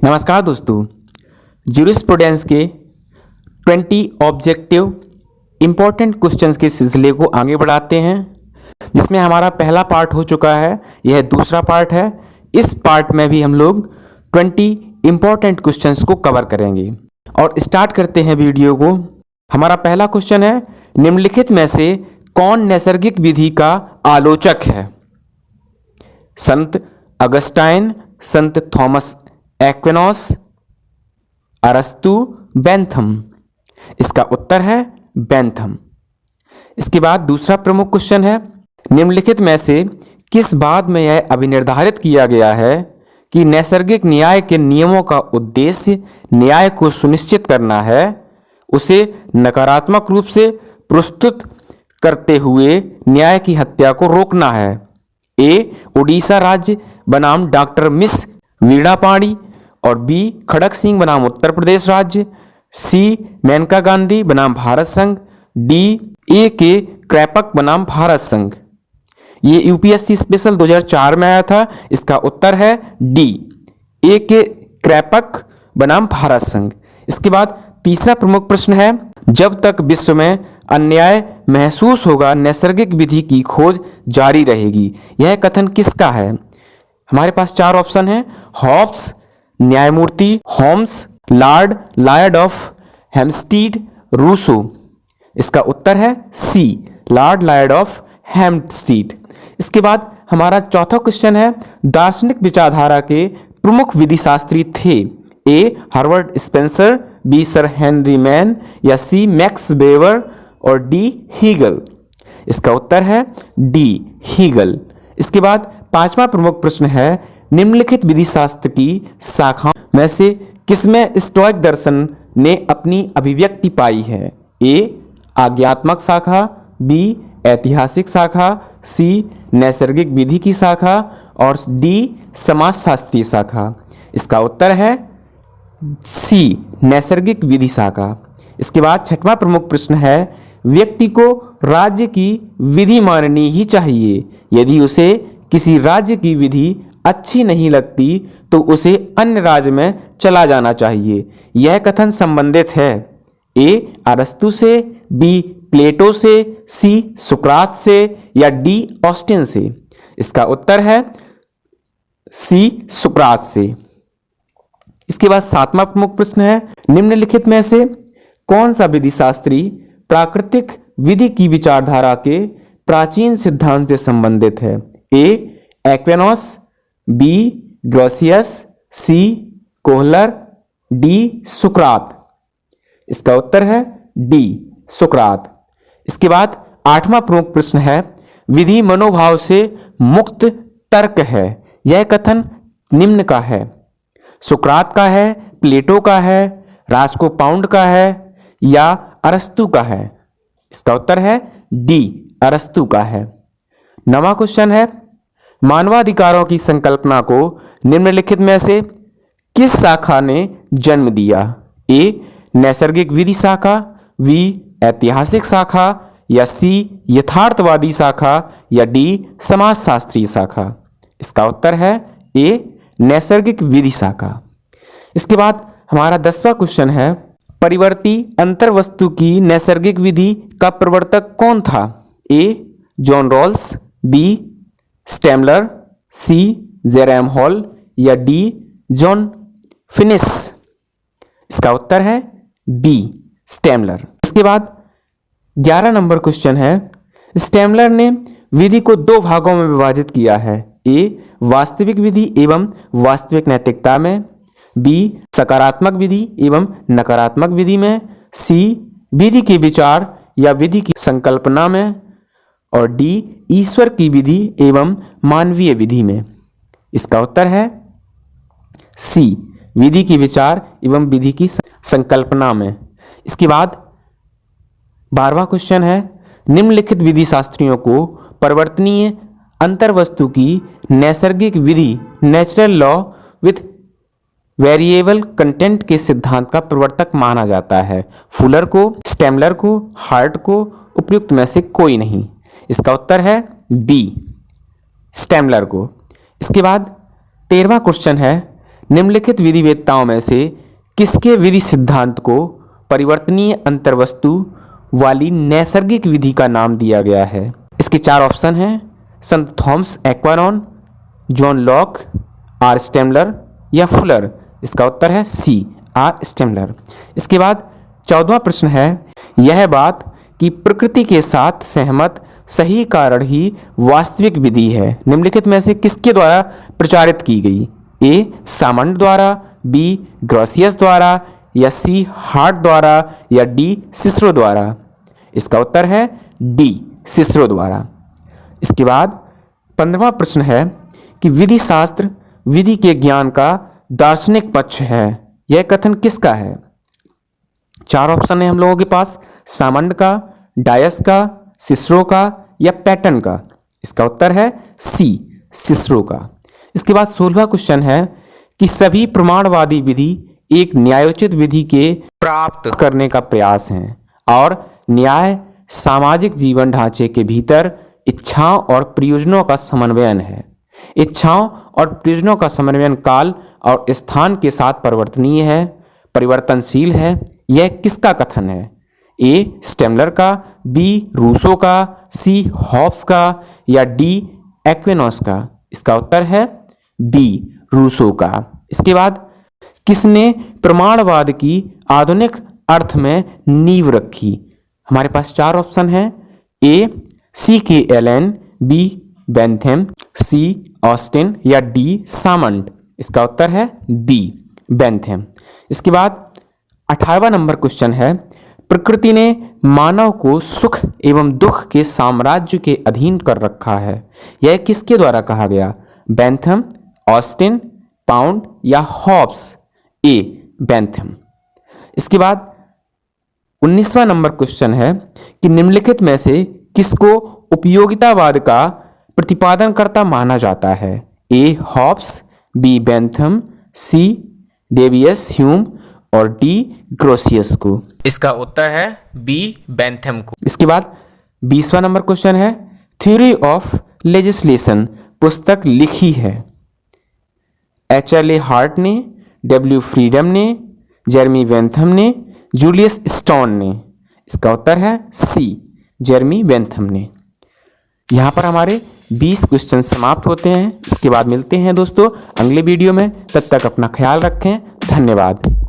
नमस्कार दोस्तों, ज्यूरिस्प्रूडेंस के 20 ऑब्जेक्टिव इम्पॉर्टेंट क्वेश्चंस के सिलसिले को आगे बढ़ाते हैं, जिसमें हमारा पहला पार्ट हो चुका है। यह दूसरा पार्ट है। इस पार्ट में भी हम लोग 20 इम्पॉर्टेंट क्वेश्चंस को कवर करेंगे और स्टार्ट करते हैं वीडियो को। हमारा पहला क्वेश्चन है, निम्नलिखित में से कौन नैसर्गिक विधि का आलोचक है? संत अगस्टाइन, संत थॉमस एक्विनोस, अरस्तु, बेंथम। इसका उत्तर है बेंथम। इसके बाद दूसरा प्रमुख क्वेश्चन है, निम्नलिखित में से किस बात में यह अभिनिर्धारित किया गया है कि नैसर्गिक न्याय के नियमों का उद्देश्य न्याय को सुनिश्चित करना है, उसे नकारात्मक रूप से प्रस्तुत करते हुए न्याय की हत्या को रोकना है? ए, उड़ीसा राज्य बनाम डॉक्टर मिस वीणापाणी और बी, खड़क सिंह बनाम उत्तर प्रदेश राज्य, सी, मेनका गांधी बनाम भारत संघ, डी, ए के क्रैपक बनाम भारत संघ। ये यूपीएससी स्पेशल 2004 में आया था। इसका उत्तर है डी, ए के क्रैपक बनाम भारत संघ। इसके बाद तीसरा प्रमुख प्रश्न है, जब तक विश्व में अन्याय महसूस होगा नैसर्गिक विधि की खोज जारी रहेगी। यह कथन किसका है? हमारे पास चार ऑप्शन हैं। हॉब्स, न्यायमूर्ति Holmes, Lord Lloyd of Hampstead, Rousseau. इसका उत्तर है C, Lord Lloyd of Hampstead. इसके बाद हमारा चौथा क्वेश्चन है, दार्शनिक विचारधारा के प्रमुख विधिशास्त्री थे? A, Herbert Spencer, B, sir Henry Maine, या सी, मैक्स वेबर और डी, हीगल। इसका उत्तर है डी, हीगल। इसके बाद पांचवा प्रमुख प्रश्न है, निम्नलिखित विधिशास्त्र की शाखाओं में से किसमें स्टोइक दर्शन ने अपनी अभिव्यक्ति पाई है? ए, आज्ञात्मक शाखा, बी, ऐतिहासिक शाखा, सी, नैसर्गिक विधि की शाखा और डी, समाजशास्त्रीय शाखा। इसका उत्तर है सी, नैसर्गिक विधि शाखा। इसके बाद छठवां प्रमुख प्रश्न है, व्यक्ति को राज्य की विधि माननी ही चाहिए। यदि उसे किसी राज्य की विधि अच्छी नहीं लगती तो उसे अन्य राज्य में चला जाना चाहिए। यह कथन संबंधित है? ए, अरस्तु से, बी, प्लेटो से, सी, सुकरात से या डी, ऑस्टिन से। इसका उत्तर है सी, सुकरात से। इसके बाद सातवां प्रमुख प्रश्न है, निम्नलिखित में से कौन सा विधिशास्त्री प्राकृतिक विधि की विचारधारा के प्राचीन सिद्धांत से संबंधित है? ए, एक्विनोस, बी, ग्रोसियस, सी, कोहलर, डी, सुकरात। इसका उत्तर है डी, सुकरात। इसके बाद आठवां प्रमुख प्रश्न है, विधि मनोभाव से मुक्त तर्क है। यह कथन निम्न का है? सुकरात का है, प्लेटो का है, रास्को पाउंड का है या अरस्तु का है? इसका उत्तर है डी, अरस्तु का है। नवा क्वेश्चन है, मानवाधिकारों की संकल्पना को निम्नलिखित में से किस शाखा ने जन्म दिया? ए, नैसर्गिक विधि शाखा, बी, ऐतिहासिक शाखा या सी, यथार्थवादी शाखा या डी, समाजशास्त्रीय शाखा। इसका उत्तर है ए, नैसर्गिक विधि शाखा। इसके बाद हमारा 10वां क्वेश्चन है, परिवर्ती अंतर्वस्तु की नैसर्गिक विधि का प्रवर्तक कौन था? ए, जॉन रॉल्स, बी, स्टेमलर, सी, जेरेम हॉल या डी, जॉन फिनिस। इसका उत्तर है बी, स्टेमलर। इसके बाद 11 नंबर क्वेश्चन है, स्टेमलर ने विधि को दो भागों में विभाजित किया है। ए, वास्तविक विधि एवं वास्तविक नैतिकता में, बी, सकारात्मक विधि एवं नकारात्मक विधि में, सी, विधि के विचार या विधि की संकल्पना में और डी, ईश्वर की विधि एवं मानवीय विधि में। इसका उत्तर है सी, विधि के विचार एवं विधि की संकल्पना में। इसके बाद 12वां क्वेश्चन है, निम्नलिखित विधि शास्त्रियों को परिवर्तनीय अंतर्वस्तु की नैसर्गिक विधि, natural law with variable content के सिद्धांत का प्रवर्तक माना जाता है? फुलर को, स्टेमलर को, हार्ट को, उपयुक्त में से कोई नहीं। इसका उत्तर है बी, स्टेमलर को। इसके बाद 13वां क्वेश्चन है, निम्नलिखित विधिवेत्ताओं में से किसके विधि सिद्धांत को परिवर्तनीय अंतर्वस्तु वाली नैसर्गिक विधि का नाम दिया गया है? इसके 4 ऑप्शन हैं, संत Thomas Aquinas, John Locke, R Stammler या फुलर। इसका उत्तर है सी, आर स्टेमलर। इसके बाद 14वां प्रश्न है, यह बात कि प्रकृति के साथ सहमत सही कारण ही वास्तविक विधि है निम्नलिखित में से किसके द्वारा प्रचारित की गई? ए सामंड द्वारा, बी ग्रोसियस द्वारा या सी हार्ट द्वारा या डी सिसरो द्वारा। इसका उत्तर है डी, सिसरो द्वारा। इसके बाद 15वां प्रश्न है कि विधि शास्त्र विधि के ज्ञान का दार्शनिक पक्ष है, यह कथन किसका है? 4 ऑप्शन है हम लोगों के पास, सामंड का, डायस का, सिसरो का या पैटन का। इसका उत्तर है सी, सिसरो का। इसके बाद 16वां क्वेश्चन है कि सभी प्रमाणवादी विधि एक न्यायोचित विधि के प्राप्त करने का प्रयास है और न्याय सामाजिक जीवन ढांचे के भीतर इच्छाओं और प्रयोजनों का समन्वयन है। इच्छाओं और प्रयोजनों का समन्वयन काल और स्थान के साथ परिवर्तनीय है, परिवर्तनशील है। यह किसका कथन है? ए स्टेमलर का, बी रूसो का, सी हॉब्स का या डी एक्विनोस का। इसका उत्तर है बी, रूसो का। इसके बाद किसने प्रमाणवाद की आधुनिक अर्थ में नींव रखी? हमारे पास 4 ऑप्शन हैं, ए सी के एलन, बी बेंथम, सी ऑस्टिन या डी सामंड। इसका उत्तर है बी, बेंथम। इसके बाद 18वां नंबर क्वेश्चन है, प्रकृति ने मानव को सुख एवं दुख के साम्राज्य के अधीन कर रखा है, यह किसके द्वारा कहा गया? बेंथम, ऑस्टिन, पाउंड या हॉब्स। ए बेंथम। इसके बाद 19वां नंबर क्वेश्चन है कि निम्नलिखित में से किसको उपयोगितावाद का प्रतिपादनकर्ता माना जाता है? ए हॉब्स, बी बेंथम, सी डेवियस ह्यूम और डी ग्रोसियस को। इसका उत्तर है बी, बेंथम को। इसके बाद 20वां नंबर क्वेश्चन है, थ्योरी ऑफ लेजिस्लेशन पुस्तक लिखी है HLA हार्ट ने, डब्ल्यू फ्रीडम ने, जेरमी बेंथम ने, जूलियस स्टोन ने। इसका उत्तर है सी, जेरमी बेंथम ने। यहाँ पर हमारे 20 क्वेश्चन समाप्त होते हैं। इसके बाद मिलते हैं दोस्तों अगले वीडियो में, तब तक अपना ख्याल रखें। धन्यवाद।